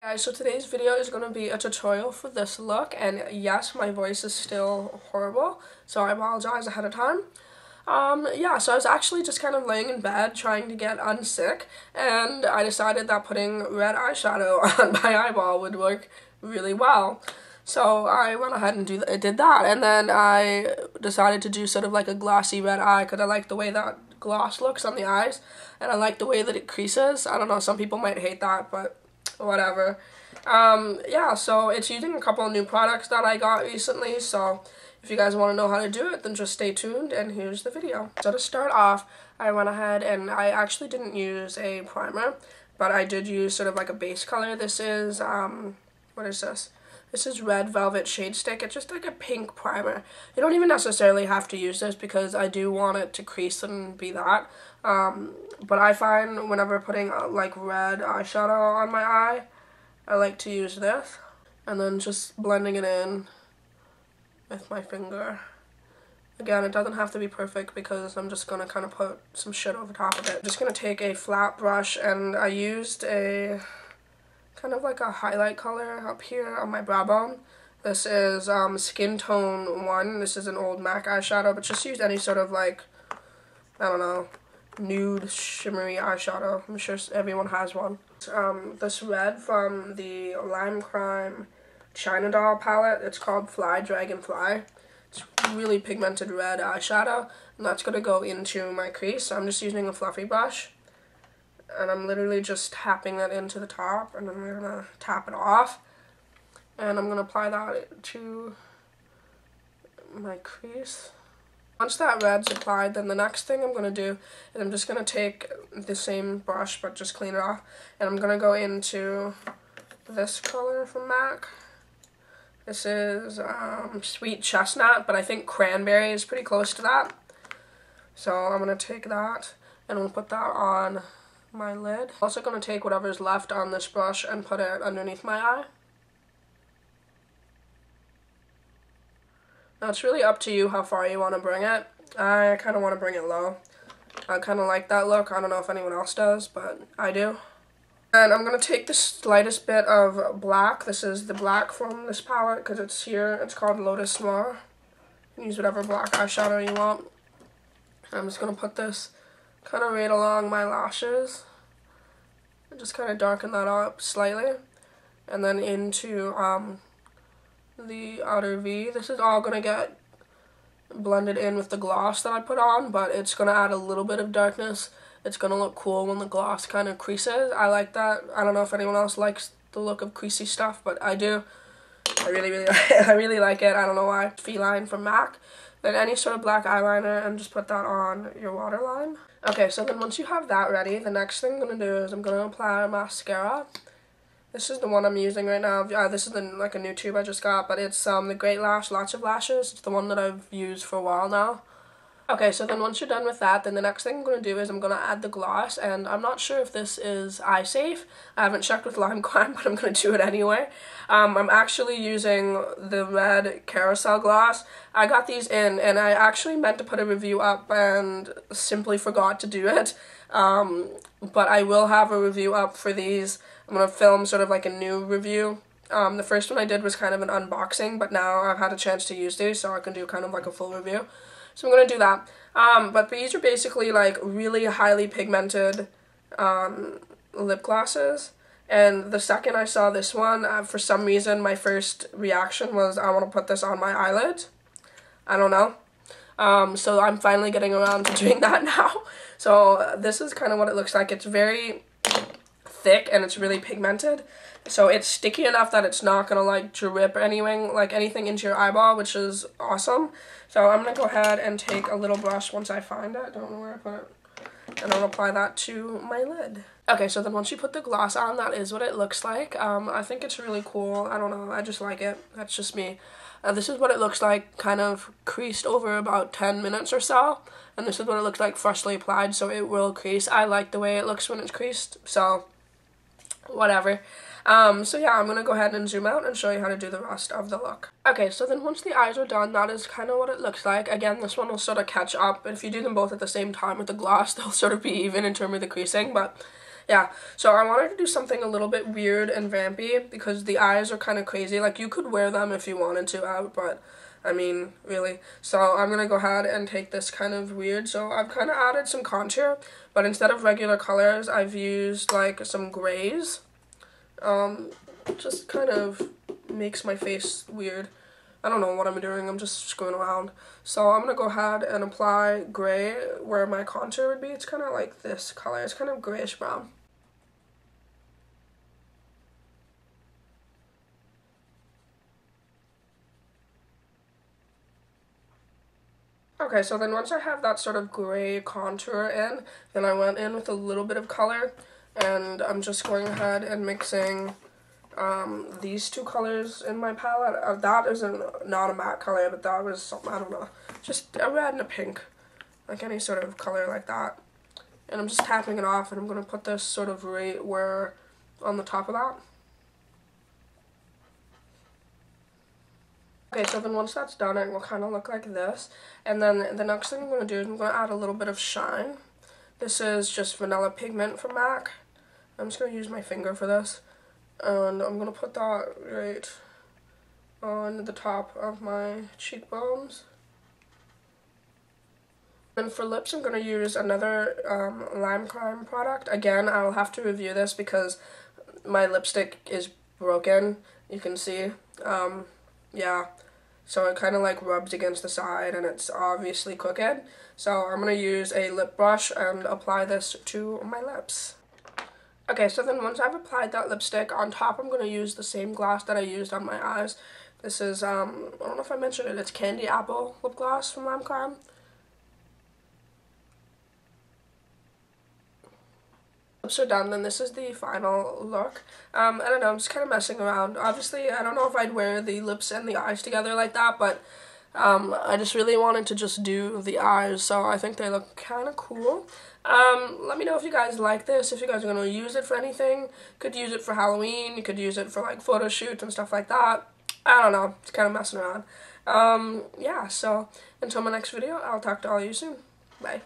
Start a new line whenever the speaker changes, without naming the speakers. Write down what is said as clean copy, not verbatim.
Guys, so today's video is going to be a tutorial for this look, and yes, my voice is still horrible, so I apologize ahead of time. Yeah, so I was actually just kind of laying in bed trying to get unsick, and I decided that putting red eyeshadow on my eyeball would work really well. So I went ahead and did that, and then I decided to do sort of like a glossy red eye, because I like the way that gloss looks on the eyes, and I like the way that it creases. I don't know, some people might hate that, but whatever. Yeah, so it's using a couple of new products that I got recently, so if you guys want to know how to do it, then just stay tuned, and here's the video. So to start off, I went ahead and I actually didn't use a primer, but I did use sort of like a base color. This is, what is this? This is Red Velvet Shade Stick. It's just like a pink primer. You don't even necessarily have to use this because I do want it to crease and be that. But I find whenever putting like red eyeshadow on my eye, I like to use this. And then just blending it in with my finger. Again, it doesn't have to be perfect because I'm just going to kind of put some shit over top of it. I'm just going to take a flat brush, and I used a kind of like a highlight color up here on my brow bone. This is Skin Tone 1. This is an old MAC eyeshadow, but just use any sort of like, I don't know, nude shimmery eyeshadow. I'm sure everyone has one. This red from the Lime Crime China Doll palette. It's called Fly Dragonfly. It's really pigmented red eyeshadow, and that's going to go into my crease. So I'm just using a fluffy brush, and I'm literally just tapping that into the top, and then I'm going to tap it off, and I'm going to apply that to my crease. Once that red's applied, then the next thing I'm going to do is I'm just going to take the same brush but just clean it off, and I'm going to go into this color from MAC. This is Sweet Chestnut, but I think Cranberry is pretty close to that. So I'm going to take that and I'm going to put that on my lid. I'm also going to take whatever's left on this brush and put it underneath my eye. Now it's really up to you how far you want to bring it. I kind of want to bring it low. I kind of like that look. I don't know if anyone else does, but I do. And I'm going to take the slightest bit of black. This is the black from this palette because it's here. It's called Lotus Noir. You can use whatever black eyeshadow you want. And I'm just going to put this kind of right along my lashes. And just kind of darken that up slightly. And then into the outer V. This is all going to get blended in with the gloss that I put on, but it's going to add a little bit of darkness. It's going to look cool when the gloss kind of creases. I like that. I don't know if anyone else likes the look of creasy stuff, but I do. I really like it. I don't know why. Feline from MAC. Then any sort of black eyeliner, and just put that on your waterline. Okay, so then once you have that ready, the next thing I'm going to do is I'm going to apply mascara. This is the one I'm using right now. This is like a new tube I just got, but it's the Great Lash Lots of Lashes. It's the one that I've used for a while now. Okay, so then once you're done with that, then the next thing I'm going to do is I'm going to add the gloss, and I'm not sure if this is eye safe. I haven't checked with Lime Crime, but I'm going to do it anyway. I'm actually using the red Carousel gloss. I got these in, and I actually meant to put a review up and simply forgot to do it. But I will have a review up for these. I'm going to film sort of like a new review. The first one I did was kind of an unboxing, but now I've had a chance to use these, so I can do kind of like a full review. So I'm going to do that. But these are basically like really highly pigmented lip glosses. And the second I saw this one, for some reason my first reaction was I want to put this on my eyelids. I don't know. So I'm finally getting around to doing that now. So this is kind of what it looks like. It's very thick and it's really pigmented. So it's sticky enough that it's not going to like drip or anything into your eyeball, which is awesome. So I'm going to go ahead and take a little brush once I find it. Don't know where I put it. And I'll apply that to my lid. Okay, so then once you put the gloss on, that is what it looks like. I think it's really cool. I don't know. I just like it. That's just me. This is what it looks like, kind of creased over about 10 minutes or so. And this is what it looks like freshly applied, so it will crease. I like the way it looks when it's creased, so whatever. So yeah, I'm going to go ahead and zoom out and show you how to do the rest of the look. Okay, so then once the eyes are done, that is kind of what it looks like. Again, this one will sort of catch up. If you do them both at the same time with the gloss, they'll sort of be even in terms of the creasing, but Yeah, so I wanted to do something a little bit weird and vampy because the eyes are kind of crazy. Like, you could wear them if you wanted to out, but I mean, really. So I'm going to go ahead and take this kind of weird. So I've kind of added some contour, but instead of regular colors, I've used like some grays. Just kind of makes my face weird. I don't know what I'm doing, I'm just screwing around. So I'm going to go ahead and apply gray where my contour would be. It's kind of like this color, it's kind of grayish brown. Okay, so then once I have that sort of gray contour in, then I went in with a little bit of color, and I'm just going ahead and mixing these two colors in my palette. That is not a matte color, but that was something, I don't know, just a red and a pink, like any sort of color like that. And I'm just tapping it off, and I'm going to put this sort of right where, on the top of that. Okay, so then once that's done, it will kind of look like this. And then the next thing I'm going to do is I'm going to add a little bit of shine. This is just vanilla pigment from MAC. I'm just going to use my finger for this. And I'm going to put that right on the top of my cheekbones. And for lips, I'm going to use another Lime Crime product. Again, I'll have to review this because my lipstick is broken, you can see. Yeah, so it kind of like rubs against the side and it's obviously crooked. So I'm going to use a lip brush and apply this to my lips. Okay, so then once I've applied that lipstick, on top I'm going to use the same gloss that I used on my eyes. This is, I don't know if I mentioned it, it's Candy Apple lip gloss from Lime Crime. Lips are done, then this is the final look. I don't know, I'm just kind of messing around. Obviously, I don't know if I'd wear the lips and the eyes together like that, but I just really wanted to just do the eyes, so I think they look kind of cool. Let me know if you guys like this, if you guys are going to use it for anything. You could use it for Halloween, you could use it for like photo shoots and stuff like that. I don't know, it's kind of messing around. Yeah, so until my next video, I'll talk to all of you soon. Bye.